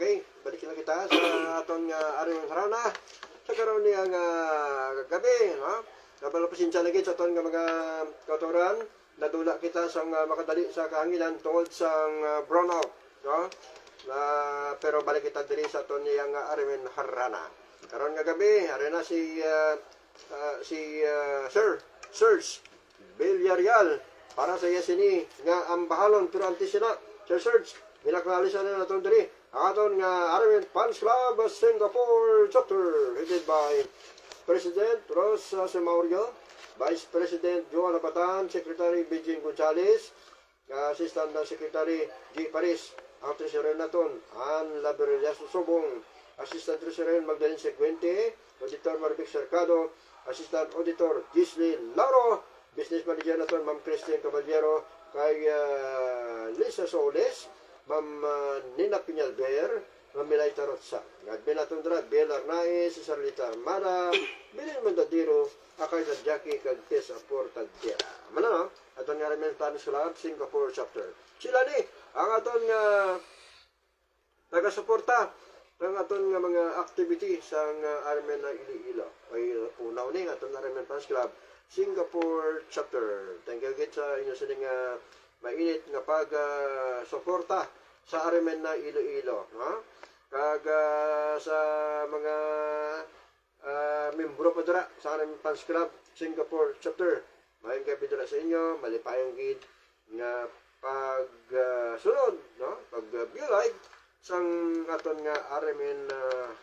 Okay, balik na kita sa aton nga aring harana sa karon niya nga gabi, no? Kabalo pasensya lagi sa aton nga mga kauturan, nadula kita sa makadali sa kahanginan tungod sa brownout, no? Pero balik kita diri sa aton niya nga aring harana. Karon nga gabi, ari na si Serge Villarreal para sa yasini nga ang bahalon pero anti sina Sir Serge ginakalisan na naton diri ang aton nga Armin Fans Club Singapore chapter headed by President Rosa Semaurio, Vice President Joan Apatan, Secretary Beijing Gonzales, Assistant Secretary G. Paris, ang Treasurer naton Ann Laberias Subong, Assistant Treasurer Magdalene Sequente, Auditor Marvic Cercado, Assistant Auditor Gisli Lauro, Business Manager naton Ma'am Christine Caballero, kay Lisa Soles, Ma'am Nina Piñalver, Ma'am Milay Tarotsa. Admin naton dra Bel Arnaiz, Sarlita Armada, Bilin Mandadiro, akay sa Jackie kag Tessa Portadera. Mano, aton nga Armin Fans Club Singapore chapter. Sila ni ang aton nga taga-suporta ang aton nga mga activity sa Armen na Iloilo. Ay unaw ni aton Armen Fans Club Singapore chapter. Thank you again sa inyo sa mainit nga pag-suporta sa Armen na Iloilo, no? Kag sa mga membro pa dira sa Armen Fans Club Singapore chapter. Maayong gabi dira sa inyo, malipayong gid nga pag-sunod, no? Pag-view live sang aton nga Armen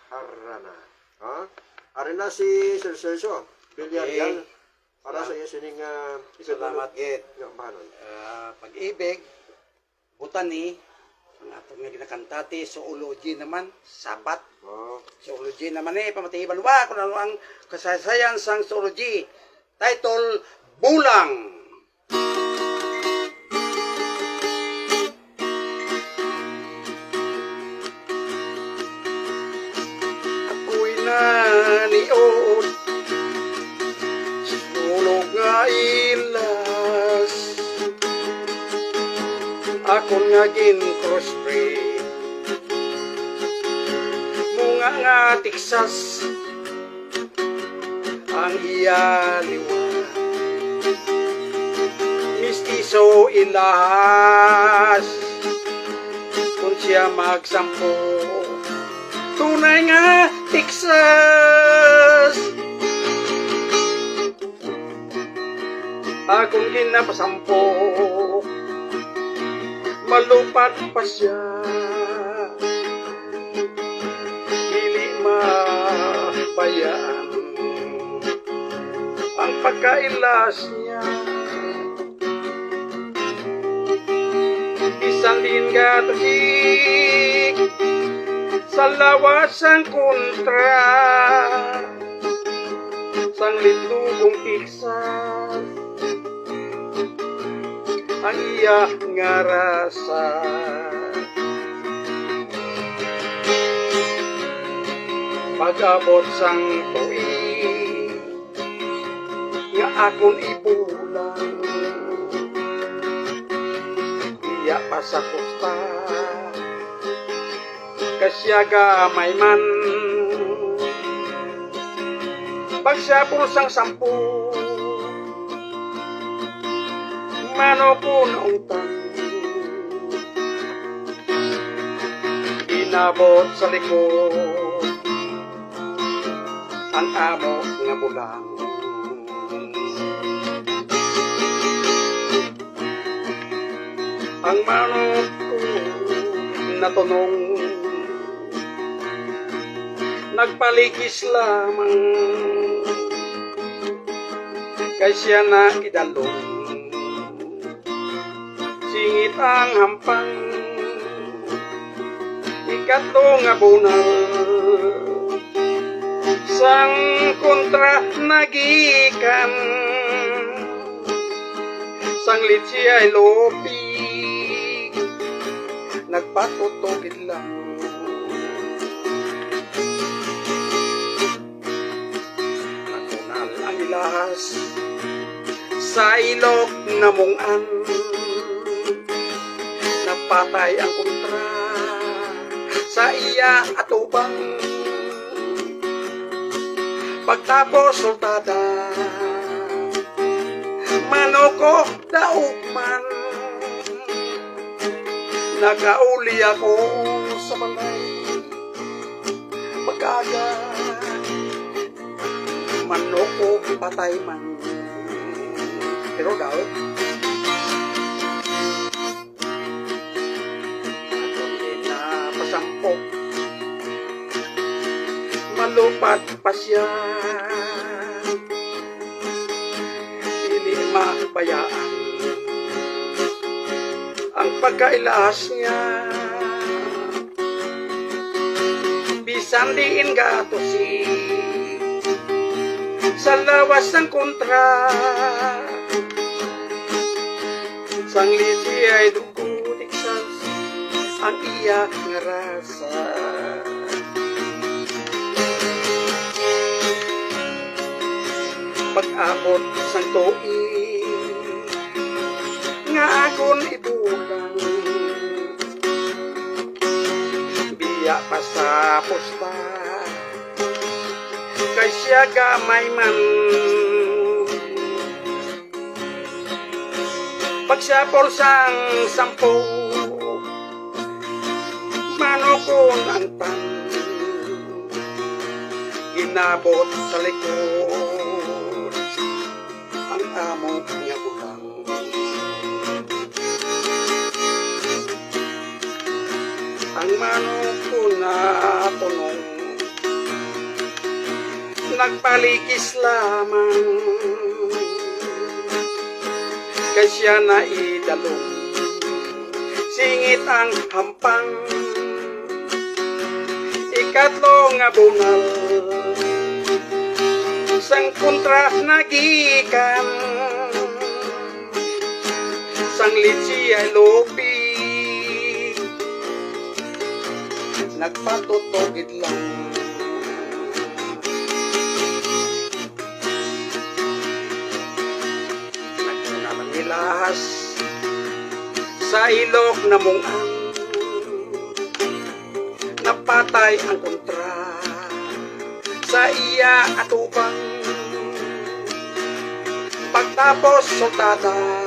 harana. Ha? Ari na si Sir Sergio Villarreal para sa iyo sining salamat gid. Pag-ibig butani ang aton nga ginakantati sa Zoology naman sabat. Zoology naman pamatiban wa kun ano ang kasaysayan sang Zoology. Title Bulang. Ako'y naniod sulog nga ilas, akon nga gin-crossbreed munga nga Texas ang iya liwa, mistiso ilahas kung siya magsampo tunay nga Texas. Akong ginapasampo malupat pa siya, dili mabayaan ang pagkailas niya. Isang lingga tusik sa lawas ang kontra sang litugong Texas ang iya nga rasa. Pag-abot sang tuig nga akong ibulang, iya pa sa kusta kasya gamay man pag siya pusang 10 mano ko na utang inabot sa likod ang amo nga bulang. Ang manok ko natunong nagpaligis lamang kay siya na idalong, singit ang hampang ikatlo nga bunal sang kontra nagikan sang litsi ay lopi nagpatutugid lang. Nakunal ang ilahas sa ilog na mungan, napatay ang kontra sa sa iya atubang. Pagtapos sultada, manoko daugman. Nagauli ako sa balay, pag-aga, manoko patay man. Pero daw, pasampok, malupad pa siya, hindi mabayaan ang pagkailas niya. Bisan diin gatosi sa lawas ng kontra, sang lisi ay dugutiksas ang iya nga rasa. Pag-abot sang tuig nga akon ibulang, biya pa sa posta kay siya gamay man. Pagsapol sang 10, manokon ang tan, ginabot sa likod ang amo niya bulang. Ang manokon na punong nagpalikis lamang, kay siya na idalong, singit ang hampang. Ikatlo nga bunal, sang kontra nagikan, sang litsi ay lopi, nagpatutogid lang. Nagkunamangilahas sa ilog na mungang, napatay ang kontra sa iya atubang. Pagtapos sultada,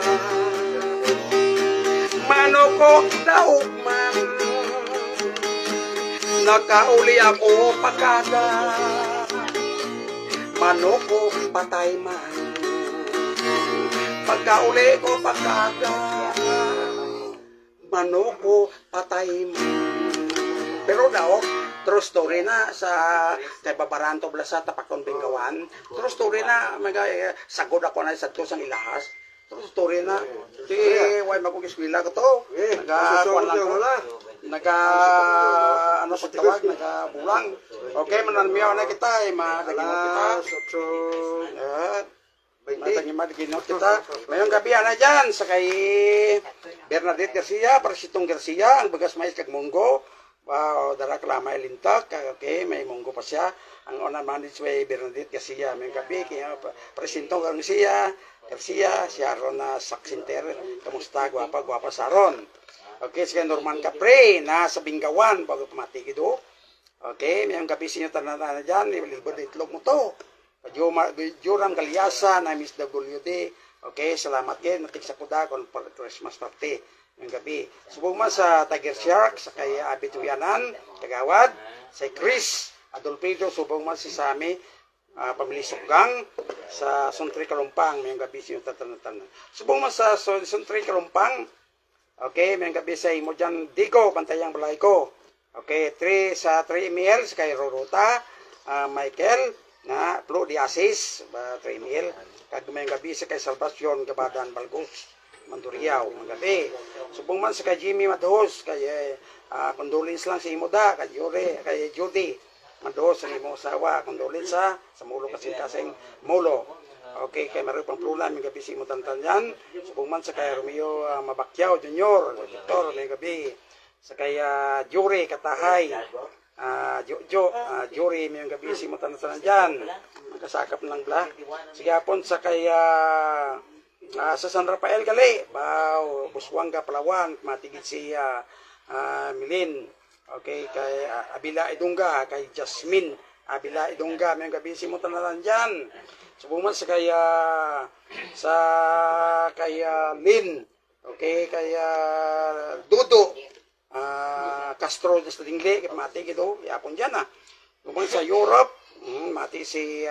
manoko daugman. Nakauli ako pagkada, manoko patay man. Pagkauli ko pagkada, manoko patay man. Pero daw, true story na sa kay Babaranto Blasata Pakton Binggawan. True story na sagod ako na sa tusang ilahas. True story na. Si way magkugiskwela ko to. Nagakuan lang ko. Ano sa tawag, nagabulang. Okay, mananmiyaw na kita, madaginot kita. Madaginot kita. Ngayong gabi na dyan, sa kay Bernadette Garcia, Parsitong Garcia, ang bagas mais kag munggo. Wow, dara kalamay lintak, okay, may munggo pa siya. Ang ona manage way Bernadette Garcia, may gabi, kaya Parsitong Garcia, siya ron na saksinter. Kamusta, gwapa saron. Okay, sige Norman Capre na sa Binggawan bago pumatigi do. Okay, may ang gabi sinyo tanan na dyan, libod itlog mo to. Joram Galyasa na Miss WD. Okay, salamat din. Natik sa kuda kon Christmas party ng gabi. Subong man sa Tiger Shark, sa kay Abituyanan, Kagawad, sa Chris Adolfedo, subong man si Sami, Pamili Suggang, sa Suntri Kalumpang, may gabi sinyo tanan. Subong man sa Suntri Kalumpang. Okay, may gabi sa imo dyan, Digo, Bantayang Balay ko. Okay, 3 email sa kay Rorota, Michael, na Flo Diasis, 3 email. Kag may gabi sa kay Salvacion, Gabadan, Balgos, Manduriao, mga gabi. Subong man sa kay Jimmy Madhos, kay condolence lang sa imo da, kay Judy Madhos, sa imo asawa, condolence sa mulo kasing mulo. Okay, kay Mario Pamplona, may gabi si Mutantan yan. Subong man sa kay Romeo Mabakyaw Jr., Victor, may gabi. Sa kay Jury Katahay, Jury, may gabi si Mutantan dyan. Magkasakap ng bla. Sigapon sa kay sa San Rafael Gali, Buswanga, Palawan, matigit si Milin. Okay, kay Abila Idungga, kay Jasmine Abila Idungga, may gabi si mo tanalan dyan. Subuman sa kay Lynn, okay, kay Dudo Castro de Stadingle, kay mati kito, yapon dyan Subuman sa Europe, mati si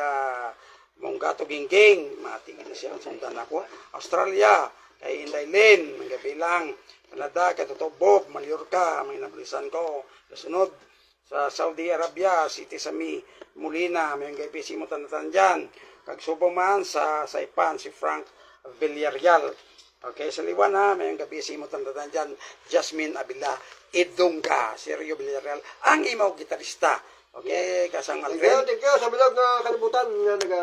Monggato Gingging, mati kito siya, sundan ako. Australia, kay Inday Lynn, may gabi lang. Canada, kay Toto Bob, Mallorca, may nabalisan ko. Kasunod, sa Saudi Arabia, City Sami, Molina, may gabi si mo tanatan dyan. Kagsubo man sa Saipan, si Frank Villarreal. Okay, sa Liwan may gabi si mo tanatan dyan. Jasmine Abila Idungga, Sergio Villarreal, ang imaw gitarista. Okay, kasang Thank Alfred. you. Sa bilog na kalibutan nga